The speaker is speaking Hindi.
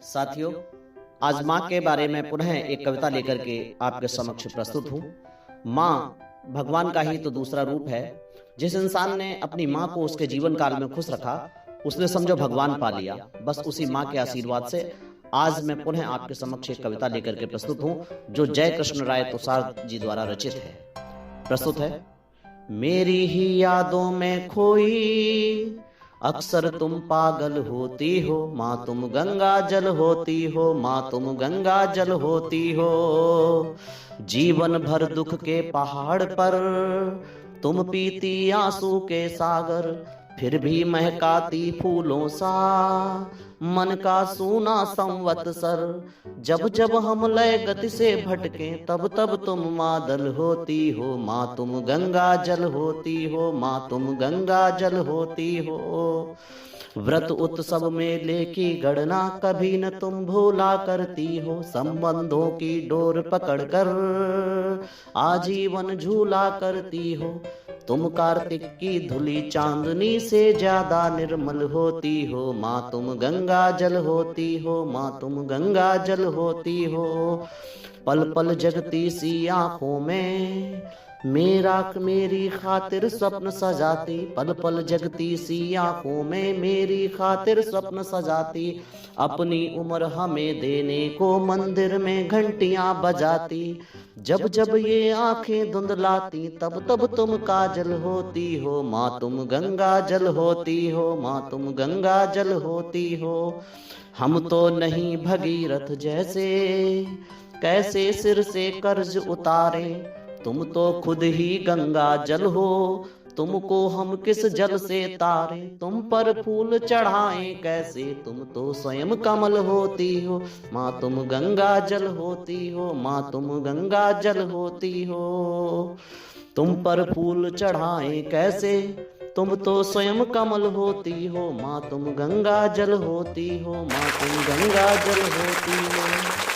साथियों, आज माँ के बारे में पुनः एक कविता लेकर के आपके समक्ष प्रस्तुत हूँ। माँ भगवान का ही तो दूसरा रूप है। जिस इंसान ने अपनी माँ को उसके जीवन काल में खुश रखा, उसने समझो भगवान पा लिया। बस उसी माँ के आशीर्वाद से आज मैं पुनः आपके समक्ष एक कविता लेकर के प्रस्तुत हूँ, जो जय कृष्ण राय तुषार जी द्वारा रचित है। प्रस्तुत है। मेरी ही यादों में खोई अक्सर तुम पागल होती हो, माँ तुम गंगा जल होती हो, माँ तुम गंगा जल होती हो। जीवन भर दुख के पहाड़ पर तुम पीती आंसू के सागर, फिर भी महकाती फूलों सा मन का सूना संवत्सर। जब जब हम लय गति से भटके, तब तब तुम मादल होती हो, माँ तुम गंगा जल होती हो, माँ तुम गंगा जल होती हो। व्रत उत्सव मेले की गणना कभी न तुम भूला करती हो, संबंधों की डोर पकड़कर आजीवन झूला करती हो। तुम कार्तिक की धुली चांदनी से ज्यादा निर्मल होती हो, माँ तुम गंगा जल होती हो, माँ तुम गंगा जल होती हो। पल पल जगती सी आंखों में मेरी खातिर स्वप्न सजाती, पल पल जगती सी आंखों में मेरी खातिर स्वप्न सजाती। अपनी उम्र हमें देने को मंदिर में घंटियां बजाती। जब जब ये आंखें धुंधलाती, तब तब तुम काजल होती हो, माँ तुम गंगा जल होती हो, माँ तुम गंगा जल होती हो। हम तो नहीं भगीरथ जैसे कैसे सिर से कर्ज उतारे, तुम तो खुद ही गंगा जल हो, तुमको हम किस जल से तारे। तुम पर फूल चढ़ाएं कैसे, तुम तो स्वयं कमल होती हो, माँ तुम गंगा जल होती हो, माँ तुम गंगा जल होती हो। तुम पर फूल चढ़ाएं कैसे, तुम तो स्वयं कमल होती हो, माँ तुम गंगा जल होती हो, माँ तुम गंगा जल होती हो।